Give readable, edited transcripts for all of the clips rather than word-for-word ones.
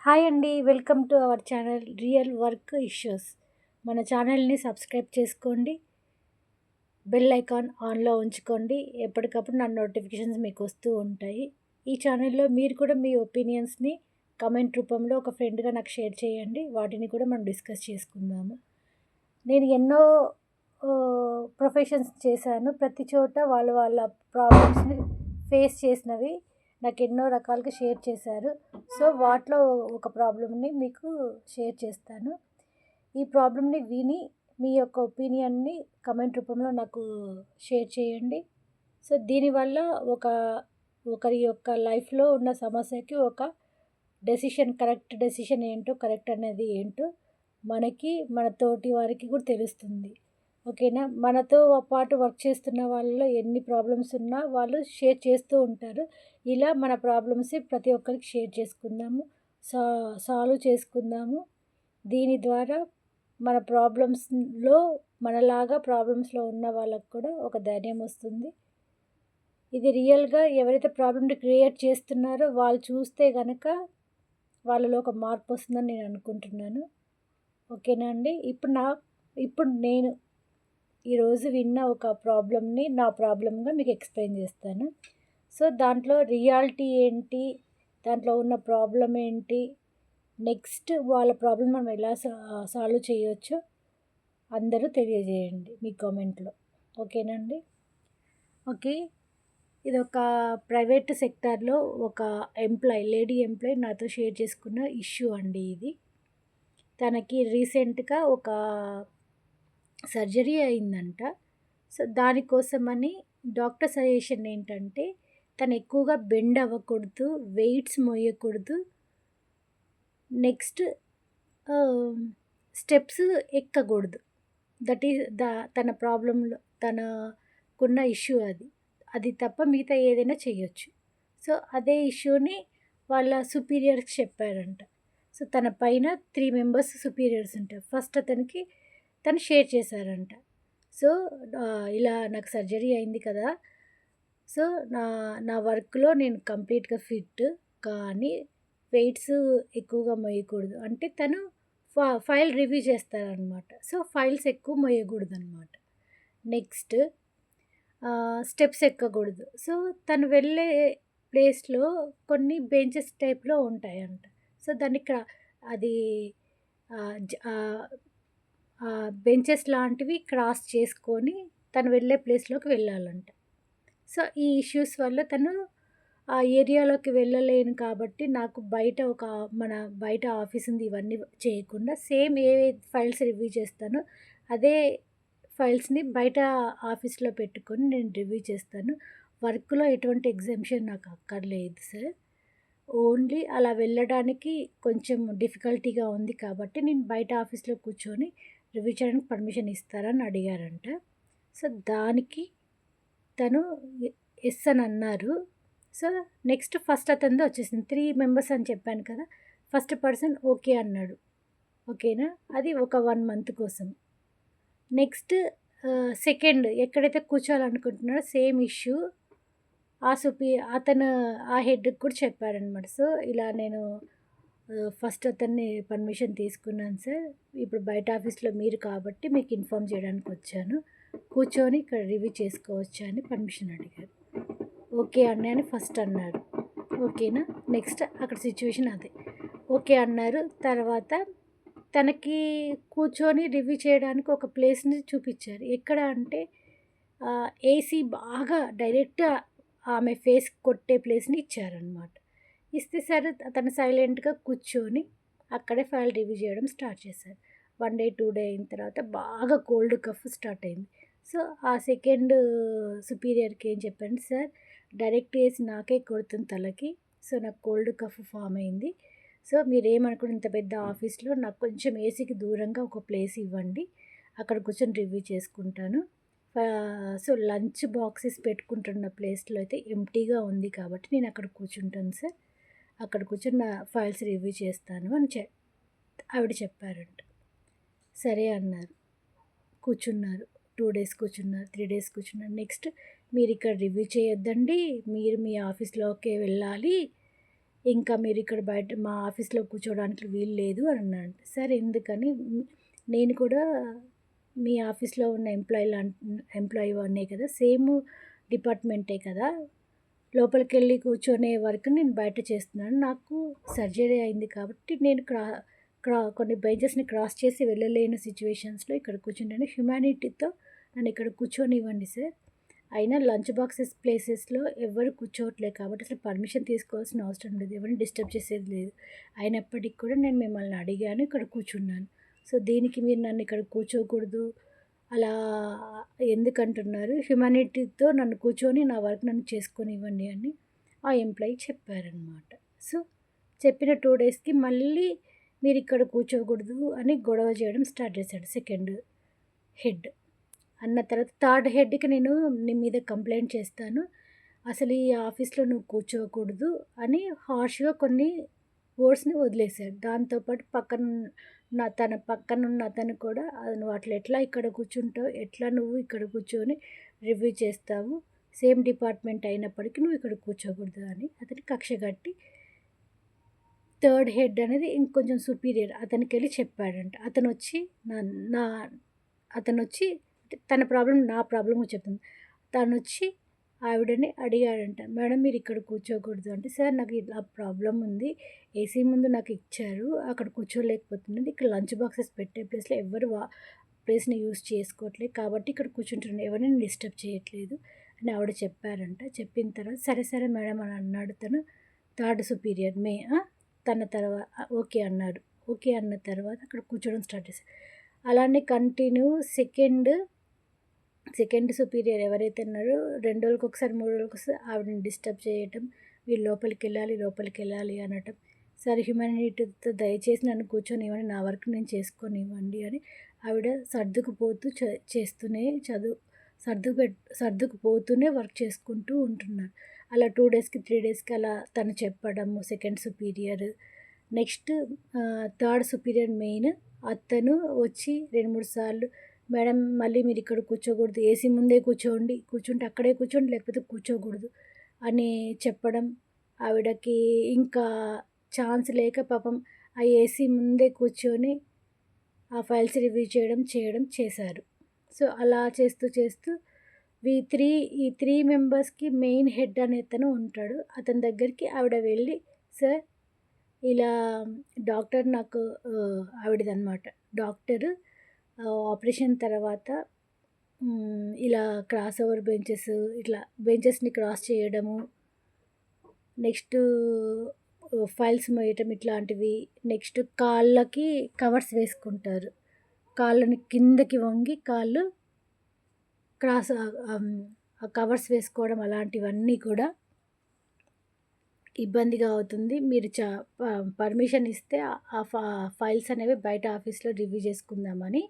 Hi అండి. Welcome to our channel real work issues. మన ఛానల్ని సబ్స్క్రైబ్ చేసుకోండి. బెల్ ఐకాన్ ఆన్లో ఉంచుకోండి. ఎప్పటికప్పుడు నా నోటిఫికేషన్స్ మీకు వస్తూ ఉంటాయి. ఈ ఛానల్లో మీరు కూడా మీ ఒపీనియన్స్ని కమెంట్ రూపంలో ఒక ఫ్రెండ్గా నాకు షేర్ చేయండి. వాటిని కూడా మనం డిస్కస్ చేసుకుందాము. నేను ఎన్నో ప్రొఫెషన్స్ చేశాను. ప్రతి చోట వాళ్ళ ప్రాబ్లమ్స్ని ఫేస్ చేసినవి నాకు ఎన్నో రకాలుగా షేర్ చేశారు. సో వాటిలో ఒక ప్రాబ్లమ్ని మీకు షేర్ చేస్తాను. ఈ ప్రాబ్లమ్ని విని మీ యొక్క ఒపీనియన్ని కమెంట్ రూపంలో నాకు షేర్ చేయండి. సో దీనివల్ల ఒకరి యొక్క లైఫ్లో ఉన్న సమస్యకి ఒక కరెక్ట్ డెసిషన్ ఏంటో, కరెక్ట్ అనేది ఏంటో మనకి, మన తోటి వారికి కూడా తెలుస్తుంది. ఓకేనా? మనతో పాటు వర్క్ చేస్తున్న వాళ్ళలో ఎన్ని ప్రాబ్లమ్స్ ఉన్నా వాళ్ళు షేర్ చేస్తూ ఉంటారు. ఇలా మన ప్రాబ్లమ్స్ ప్రతి ఒక్కరికి షేర్ చేసుకుందాము, సాల్వ్ చేసుకుందాము. దీని ద్వారా మన ప్రాబ్లమ్స్లో మనలాగా ప్రాబ్లమ్స్లో ఉన్న వాళ్ళకు కూడా ఒక ధైర్యం వస్తుంది. ఇది రియల్గా ఎవరైతే ప్రాబ్లమ్ని క్రియేట్ చేస్తున్నారో వాళ్ళు చూస్తే కనుక వాళ్ళలో ఒక మార్పు వస్తుందని నేను అనుకుంటున్నాను. ఓకేనా అండి? ఇప్పుడు నేను ఈరోజు విన్న ఒక ప్రాబ్లమ్ని నా ప్రాబ్లమ్గా మీకు ఎక్స్ప్లెయిన్ చేస్తాను. సో దాంట్లో రియాలిటీ ఏంటి, దాంట్లో ఉన్న ప్రాబ్లం ఏంటి, నెక్స్ట్ వాళ్ళ ప్రాబ్లం మనం ఎలా సాల్వ్ చేయొచ్చో అందరూ తెలియజేయండి మీ కామెంట్లో. ఓకేనండి? ఓకే. ఇది ఒక ప్రైవేట్ సెక్టార్లో ఒక లేడీ ఎంప్లాయీ నాతో షేర్ చేసుకున్న ఇష్యూ అండి ఇది. తనకి రీసెంట్గా ఒక సర్జరీ అయిందంట. సో దానికోసమని డాక్టర్ సజెషన్ ఏంటంటే తను ఎక్కువగా బెండ్ అవ్వకూడదు, వెయిట్స్ మోయకూడదు, నెక్స్ట్ స్టెప్స్ ఎక్కకూడదు. దట్ ఈస్ తన ప్రాబ్లంలో తనకున్న ఇష్యూ అది తప్ప మిగతా ఏదైనా చేయొచ్చు. సో అదే ఇష్యూని వాళ్ళ సుపీరియర్స్కి చెప్పారంట. సో తన పైన 3 మెంబర్స్ సుపీరియర్స్ ఉంటారు. ఫస్ట్ తను షేర్ చేశారంట. సో ఇలా నాకు సర్జరీ అయింది కదా, సో నా వర్క్లో నేను కంప్లీట్గా ఫిట్, కానీ వెయిట్స్ ఎక్కువగా మోయకూడదు. అంటే తను ఫైల్ రివ్యూ చేస్తారనమాట. సో ఫైల్స్ ఎక్కువ మోయకూడదు అనమాట. Next steps ఎక్కకూడదు. సో తను వెళ్ళే ప్లేస్లో కొన్ని బెంచెస్ టైప్లో ఉంటాయంట. సో దాన్ని అది బెంచెస్ లాంటివి క్రాస్ చేసుకొని తను వెళ్ళే ప్లేస్లోకి వెళ్ళాలంట. సో ఈ ఇష్యూస్ వల్ల తను ఆ ఏరియాలోకి వెళ్ళలేను కాబట్టి నాకు మన బయట ఆఫీస్ ఉంది, ఇవన్నీ చేయకుండా సేమ్ ఏ ఫైల్స్ రివ్యూ చేస్తానో అదే ఫైల్స్ని బయట ఆఫీస్లో పెట్టుకొని నేను రివ్యూ చేస్తాను. వర్క్లో ఎటువంటి ఎగ్జామ్షన్ నాకు అక్కర్లేదు సార్. ఓన్లీ అలా వెళ్ళడానికి కొంచెం డిఫికల్టీగా ఉంది కాబట్టి నేను బయట ఆఫీస్లో కూర్చొని రివ్యూ చేయడానికి పర్మిషన్ ఇస్తారని అడిగారంట. సో దానికి తను ఎస్ అని అన్నారు. సో నెక్స్ట్ ఫస్ట్ అతనిది వచ్చేసింది. 3 మెంబర్స్ అని చెప్పాను కదా, ఫస్ట్ పర్సన్ ఓకే అన్నాడు. ఓకేనా? అది ఒక 1 మంత్ కోసం. నెక్స్ట్ సెకండ్ ఎక్కడైతే కూర్చోాలనుకుంటున్నాడో సేమ్ ఇష్యూ అతను ఆ హెడ్కి కూడా చెప్పారనమాట. సో ఇలా నేను ఫస్ట్ అతన్ని పర్మిషన్ తీసుకున్నాను సార్, ఇప్పుడు బయట ఆఫీస్లో మీరు కాబట్టి మీకు ఇన్ఫామ్ చేయడానికి వచ్చాను, కూర్చొని ఇక్కడ రివ్యూ చేసుకోవచ్చా అని పర్మిషన్ అడిగారు. ఓకే అన్నీ అని ఫస్ట్ అన్నారు. ఓకేనా? నెక్స్ట్ అక్కడ సిచ్యువేషన్ అదే ఓకే అన్నారు. తర్వాత తనకి కూర్చొని రివ్యూ చేయడానికి ఒక ప్లేస్ని చూపించారు. ఎక్కడ అంటే ఏసీ బాగా డైరెక్ట్ ఆమె ఫేస్ కొట్టే ప్లేస్ని ఇచ్చారనమాట. ఇస్తే సరే తను సైలెంట్గా కూర్చొని అక్కడే ఫైల్ రివ్యూ చేయడం స్టార్ట్ చేశారు. 1 డే 2 డే అయిన తర్వాత బాగా కోల్డ్ కఫ్ స్టార్ట్ అయింది. సో ఆ సెకండ్ సుపీరియర్కి ఏం చెప్పాను, సార్ డైరెక్ట్ వేసి నాకే కొడుతుంది తలకి, సో నాకు కోల్డ్ కఫ్ ఫామ్ అయింది. సో మీరేమనుకుని ఇంత పెద్ద ఆఫీస్లో నాకు కొంచెం ఏసీకి దూరంగా ఒక ప్లేస్ ఇవ్వండి, అక్కడ కూర్చొని రివ్యూ చేసుకుంటాను. సో లంచ్ బాక్సెస్ పెట్టుకుంటున్న ప్లేస్లో అయితే ఎంప్టీగా ఉంది కాబట్టి నేను అక్కడ కూర్చుంటాను సార్, అక్కడ కూర్చొని నా ఫైల్స్ రివ్యూ చేస్తాను అని ఆవిడ చెప్పారంట. సరే అన్నారు. కూర్చున్నారు. 2 డేస్ కూర్చున్నారు, 3 డేస్ కూర్చున్నారు. నెక్స్ట్ మీరు ఇక్కడ రివ్యూ చేయొద్దండి, మీరు మీ ఆఫీస్లోకే వెళ్ళాలి, ఇంకా మీరు ఇక్కడ బయట మా ఆఫీస్లో కూర్చోవడానికి వీలు లేదు అని అన్నాడు. సరే ఎందుకని నేను కూడా మీ ఆఫీస్లో ఉన్న ఎంప్లాయీ వాడినే కదా, సేమ్ డిపార్ట్మెంటే కదా, లోపలికెళ్ళి కూర్చొనే వరకు నేను బయట చేస్తున్నాను. నాకు సర్జరీ అయింది కాబట్టి నేను కొన్ని బెంచెస్‌ని క్రాస్ చేసి వెళ్ళలేని సిట్యుయేషన్స్‌లో ఇక్కడ కూర్చుంటాను. హ్యుమానిటీతో నన్ను ఇక్కడ కూర్చోనివ్వండి సార్. అయినా లంచ్ బాక్సెస్ ప్లేసెస్‌లో ఎవ్వరు కూర్చోవట్లేదు కాబట్టి అసలు పర్మిషన్ తీసుకోవాల్సిన అవసరం లేదు. ఎవరిని డిస్టర్బ్ చేసేది లేదు. అయినప్పటికి కూడా నేను మిమ్మల్ని అడిగాను, ఇక్కడ కూర్చున్నాను. సో, దీనికి మీరు నన్ను ఇక్కడ కూర్చోకూడదు అలా ఎందుకంటున్నారు? హ్యుమానిటీతో నన్ను కూర్చొని నా వర్క్ నన్ను చేసుకోనివ్వండి అని ఆ ఎంప్లాయీ చెప్పారనమాట. సో, చెప్పిన 2 డేస్‌కి మళ్ళీ మీరిక్కడ కూర్చోకూడదు అని గొడవ చేయడం స్టార్ట్ చేశాడు సెకండ్ హెడ్. అన్న తర్వాత థర్డ్ హెడ్‌కి నేను నీ మీద కంప్లెయింట్ చేస్తాను. అసలు ఈ ఆఫీస్‌లో నువ్వు కూర్చోకూడదు అని హార్ష్‌గా కొన్ని వర్డ్స్‌ని వదిలేసాడు. దాంతో పాటు తన పక్కనున్న అతను కూడా నువ్వు అట్లా ఎట్లా ఇక్కడ కూర్చుంటావు? ఎట్లా నువ్వు ఇక్కడ కూర్చొని రివ్యూ చేస్తావు? సేమ్ డిపార్ట్మెంట్ అయినప్పటికీ నువ్వు ఇక్కడ కూర్చోకూడదు అని అతను కక్ష కట్టి థర్డ్ హెడ్ అనేది ఇంకొంచెం సుపీరియర్ అతనికెళ్ళి చెప్పాడంట. అతనొచ్చి తన ప్రాబ్లమ్ నా ప్రాబ్లమ్ చెప్తుంది. తనొచ్చి ఆవిడని అడిగాడంట. మేడం మీరు ఇక్కడ కూర్చోకూడదు అంటే, సార్ నాకు ఇలా ప్రాబ్లమ్ ఉంది. ఏసీ ముందు నాకు ఇచ్చారు. అక్కడ కూర్చోలేకపోతున్నాను. ఇక్కడ లంచ్ బాక్సెస్ పెట్టే ప్లేస్‌లో ఎవ్వరు ప్లేస్‌ని యూజ్ చేసుకోవట్లేదు. కాబట్టి ఇక్కడ కూర్చుంటున్నాను. ఎవరిని డిస్టర్బ్ చేయట్లేదు అని ఆవిడ చెప్పారంట. చెప్పిన తర్వాత సరే సరే మేడం అని అన్నాడు తను. థర్డ్ సుపీరియర్ తన ఓకే అన్నాడు. ఓకే అన్న తర్వాత అక్కడ కూర్చోవడం స్టార్ట్ చేశారు. అలానే కంటిన్యూ సెకండ్ సుపీరియర్ ఎవరైతే ఉన్నారో 2 రోజులకొకసారి 3 రోజులకొకసారి ఆవిడని డిస్టర్బ్ చేయటం, మీరు లోపలికెళ్ళాలి అనటం. సరే హ్యుమానిటీతో దయచేసి నన్ను కూర్చొనివ్వండి, నా వర్క్ నేను చేసుకోనివ్వండి అని ఆవిడ సర్దుకుపోతూ చేస్తూనే సర్దుకుపోతూనే వర్క్ చేసుకుంటూ ఉంటున్నారు. అలా 2 డేస్‌కి 3 డేస్‌కి అలా తను చెప్పడము second superior. Next third superior main అతను వచ్చి 2, 3 సార్లు మేడం మళ్ళీ మీరు ఇక్కడ కూర్చోకూడదు, ఏసీ ముందే కూర్చుంటే అక్కడే కూర్చోండి లేకపోతే కూర్చోకూడదు అని చెప్పడం. ఆవిడకి ఇంకా ఛాన్స్ లేక పాపం ఆ ఏసీ ముందే కూర్చొని ఆ ఫైల్స్ రివ్యూ చేశారు. సో, అలా చేస్తూ ఈ 3 మెంబర్స్‌కి మెయిన్ హెడ్ అనేతను ఉంటాడు. అతని దగ్గరికి ఆవిడ వెళ్ళి సార్ ఇలా డాక్టర్ నాకు ఆవిడదనమాట. డాక్టరు ఆపరేషన్ తర్వాత ఇలా క్రాస్ ఓవర్ ఇట్లా బెంచెస్‌ని క్రాస్ చేయడము, నెక్స్టు ఫైల్స్ మోయటం ఇట్లాంటివి. నెక్స్ట్ కాళ్ళకి కవర్స్ వేసుకుంటారు. కాళ్ళని కిందకి వంగి కాళ్ళు క్రాస్ ఆ కవర్స్ వేసుకోవడం అలాంటివన్నీ కూడా ఇబ్బందిగా అవుతుంది. మీరు పర్మిషన్ ఇస్తే ఆ ఫైల్స్ అనేవి బయట ఆఫీస్‌లో రివ్యూ చేసుకుందామని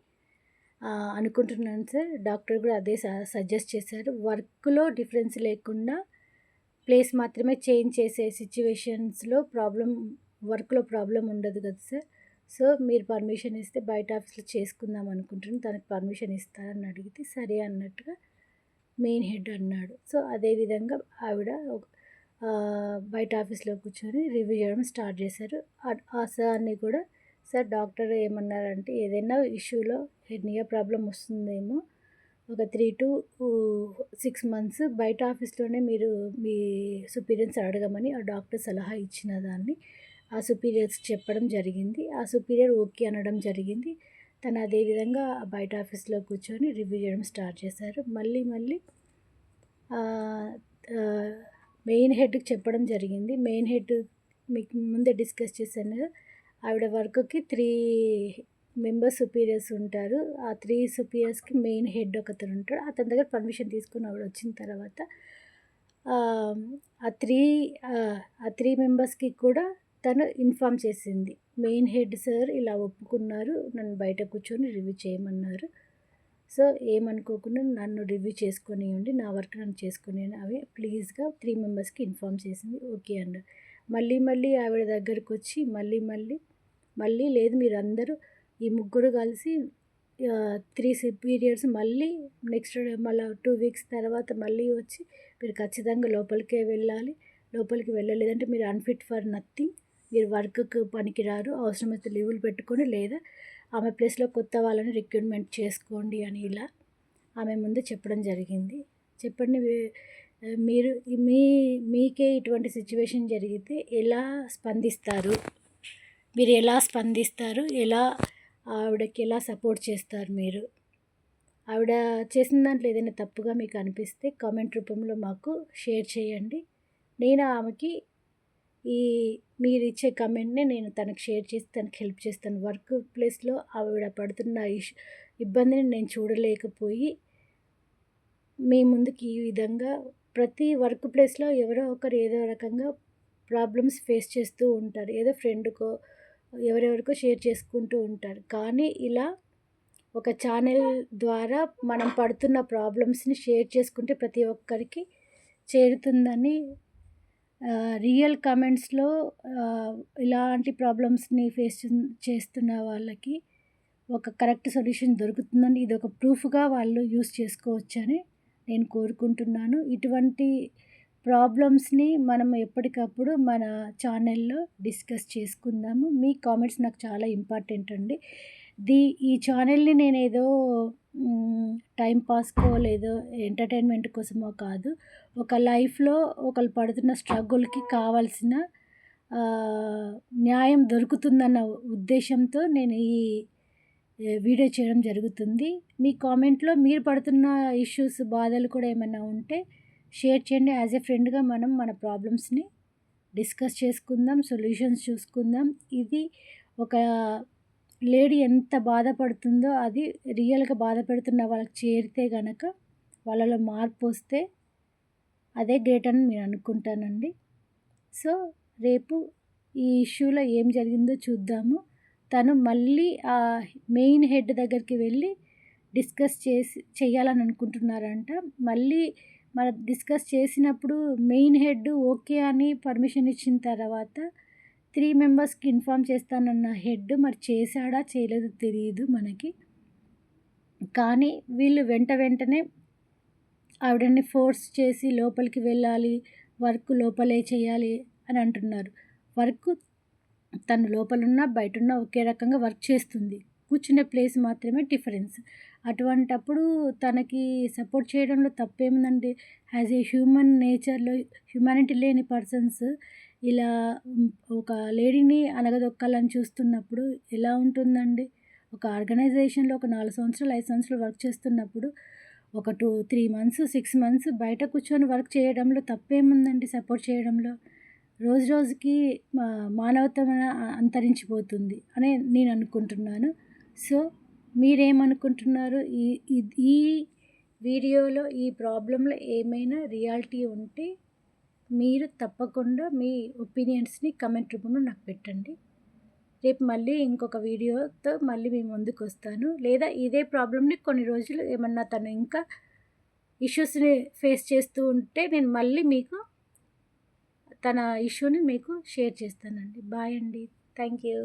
అనుకుంటున్నాను సార్. డాక్టర్ కూడా అదే సజెస్ట్ చేశారు. వర్క్‌లో డిఫరెన్స్ లేకుండా ప్లేస్ మాత్రమే చేంజ్ చేసే సిట్యుయేషన్స్‌లో వర్క్‌లో ప్రాబ్లమ్ ఉండదు కదా సార్. సో, మీరు పర్మిషన్ ఇస్తే బయట ఆఫీస్‌లో చేసుకుందాం అనుకుంటున్నాను. తనకి పర్మిషన్ ఇస్తారని అడిగితే సరే అన్నట్టుగా మెయిన్ హెడ్ అన్నాడు. సో, అదే విధంగా ఆవిడ బయట ఆఫీస్‌లో కూర్చొని రివ్యూ చేయడం స్టార్ట్ చేశారు. ఆ సార్‌ని కూడా సార్ డాక్టర్ ఏమన్నారంటే ఏదైనా ఇష్యూలో హెర్నియా ప్రాబ్లమ్ వస్తుందేమో ఒక 3-6 మంత్స్ బయట ఆఫీస్‌లోనే మీరు మీ సుపీరియర్స్ అడగమని ఆ డాక్టర్ సలహా ఇచ్చిన దాన్ని ఆ సుపీరియర్స్‌కి చెప్పడం జరిగింది. ఆ సుపీరియర్ ఓకే అనడం జరిగింది. తను అదే విధంగా బయట ఆఫీస్‌లో కూర్చొని రివ్యూ చేయడం స్టార్ట్ చేశారు. మళ్ళీ మెయిన్ హెడ్‌కి చెప్పడం జరిగింది. మెయిన్ హెడ్ మీకు ముందే డిస్కస్ చేశాను కదా, ఆవిడ వర్క్‌కి 3 మెంబర్స్ సుపీరియర్స్ ఉంటారు. ఆ 3 సుపీరియర్స్‌కి మెయిన్ హెడ్ ఒకతను ఉంటాడు. అతని దగ్గర పర్మిషన్ తీసుకొని ఆవిడ వచ్చిన తర్వాత ఆ 3 మెంబర్స్‌కి కూడా తను ఇన్ఫార్మ్ చేసింది. మెయిన్ హెడ్ సార్ ఇలా ఒప్పుకున్నారు, నన్ను బయట కూర్చొని రివ్యూ చేయమన్నారు. సో, ఏమనుకోకుండా నన్ను రివ్యూ చేసుకొనివ్వండి, నా వర్క్ నన్ను చేసుకోనివ్వండి అవి ప్లీజ్‌గా 3 మెంబర్స్‌కి ఇన్ఫార్మ్ చేసింది. ఓకే అన్నారు. మళ్ళీ ఆవిడ దగ్గరకొచ్చి మళ్ళీ లేదు మీరందరూ ఈ ముగ్గురు కలిసి 3 సుపీరియర్స్ మళ్ళీ నెక్స్ట్ మళ్ళా 2 వీక్స్ తర్వాత మళ్ళీ వచ్చి మీరు ఖచ్చితంగా లోపలికే వెళ్ళాలి. లోపలికి వెళ్ళలేదంటే మీరు అన్ఫిట్ ఫర్ నథింగ్, మీరు వర్క్కి పనికిరారు, అవసరమైతే లీవులు పెట్టుకొని లేదా ఆమె ప్లేస్లో కొత్త వాళ్ళని రిక్రూట్మెంట్ చేసుకోండి అని ఇలా ఆమె ముందు చెప్పడం జరిగింది. చెప్పండి, మీరు మీకే ఇటువంటి సిచ్యువేషన్ జరిగితే ఎలా స్పందిస్తారు? మీరు ఎలా స్పందిస్తారు? ఆవిడకి ఎలా సపోర్ట్ చేస్తారు మీరు? ఆవిడ చేసిన దాంట్లో ఏదైనా తప్పుగా మీకు అనిపిస్తే కామెంట్ రూపంలో మాకు షేర్ చేయండి. నేను ఆమెకి మీరు ఇచ్చే కమెంట్ని నేను తనకు షేర్ చేసి తనకు హెల్ప్ చేస్తాను. వర్క్ ప్లేస్లో ఆవిడ పడుతున్న ఇబ్బందిని నేను చూడలేకపోయి మీ ముందుకి ఈ విధంగా ప్రతి వర్క్ ప్లేస్లో ఎవరో ఒకరు ఏదో రకంగా ప్రాబ్లమ్స్ ఫేస్ చేస్తూ ఉంటారు. ఏదో ఫ్రెండ్కో ఎవరెవరికో షేర్ చేసుకుంటూ ఉంటారు. కానీ ఇలా ఒక ఛానల్ ద్వారా మనం పడుతున్న ప్రాబ్లమ్స్ని షేర్ చేసుకుంటే ప్రతి ఒక్కరికి చేరుతుందని రియల్ కమెంట్స్లో ఇలాంటి ప్రాబ్లమ్స్ని ఫేస్ చేస్తున్న వాళ్ళకి ఒక కరెక్ట్ సొల్యూషన్ దొరుకుతుందని ఇది ఒక ప్రూఫ్గా వాళ్ళు యూస్ చేసుకోవచ్చని నేను కోరుకుంటున్నాను. ఇటువంటి ప్రాబ్లమ్స్ని మనం ఎప్పటికప్పుడు మన ఛానల్లో డిస్కస్ చేసుకుందాము. మీ కామెంట్స్ నాకు చాలా ఇంపార్టెంట్ అండి. ఈ ఛానల్ని నేనేదో టైం పాస్కో లేదో ఎంటర్టైన్మెంట్ కోసమో కాదు, ఒక లైఫ్లో ఒకళ్ళు పడుతున్న స్ట్రగుల్కి కావాల్సిన న్యాయం దొరుకుతుందన్న ఉద్దేశంతో నేను ఈ వీడియో చేయడం జరుగుతుంది. మీ కామెంట్లో మీరు పడుతున్న ఇష్యూస్, బాధలు కూడా ఏమైనా ఉంటే షేర్ చేయండి. యాజ్ ఏ ఫ్రెండ్గా మనం మన ప్రాబ్లమ్స్ని డిస్కస్ చేసుకుందాం, సొల్యూషన్స్ చూసుకుందాం. ఇది ఒక లేడీ ఎంత బాధపడుతుందో అది రియల్గా బాధపడుతున్న వాళ్ళకి చేరితే గనక వాళ్ళలో మార్పు వస్తే అదే గ్రేట్ అని నేను అనుకుంటానండి. సో రేపు ఈ ఇష్యూలో ఏం జరిగిందో చూద్దాము. తను మళ్ళీ ఆ మెయిన్ హెడ్ దగ్గరికి వెళ్ళి డిస్కస్ చేయాలని అనుకుంటున్నారంట. మళ్ళీ మన డిస్కస్ చేసినప్పుడు మెయిన్ హెడ్ ఓకే అని పర్మిషన్ ఇచ్చిన తర్వాత 3 మెంబర్స్కి ఇన్ఫామ్ చేస్తానన్న హెడ్ మరి చేశాడా చేయలేదో తెలియదు మనకి. కానీ వీళ్ళు వెంటనే ఆవిడని ఫోర్స్ చేసి లోపలికి వెళ్ళాలి, వర్క్ లోపలే చేయాలి అని అంటున్నారు. వర్క్ తను లోపలున్నా బయటున్నా ఒకే రకంగా వర్క్ చేస్తుంది. కూర్చునే ప్లేస్ మాత్రమే డిఫరెన్స్. అటువంటప్పుడు తనకి సపోర్ట్ చేయడంలో తప్పేముందండి? యాజ్ ఏ హ్యూమన్ నేచర్లో హ్యుమానిటీ లేని పర్సన్స్ ఇలా ఒక లేడీని అనగదొక్కాలని చూస్తున్నప్పుడు ఎలా ఉంటుందండి? ఒక ఆర్గనైజేషన్లో ఒక 4 సంవత్సరాలు 5 సంవత్సరాలు వర్క్ చేస్తున్నప్పుడు ఒక 3 మంత్స్ 6 మంత్స్ బయట కూర్చొని వర్క్ చేయడంలో తప్పేముందండి? సపోర్ట్ చేయడంలో రోజు రోజుకి మానవత్వం అంతరించిపోతుంది అని నేను అనుకుంటున్నాను. సో మీరేమనుకుంటున్నారు? ఈ వీడియోలో ఈ ప్రాబ్లంలో ఏమైనా రియాలిటీ ఉంటే మీరు తప్పకుండా మీ ఒపీనియన్స్ని కమెంట్ రూపంలో నాకు పెట్టండి. రేపు మళ్ళీ ఇంకొక వీడియోతో మళ్ళీ మీ ముందుకు వస్తాను. లేదా ఇదే ప్రాబ్లమ్ని కొన్ని రోజులు ఏమన్నా తను ఇంకా ఇష్యూస్ని ఫేస్ చేస్తూ ఉంటే నేను మళ్ళీ మీకు తన ఇష్యూని మీకు షేర్ చేస్తానండి. బాయ్ అండి. Thank you.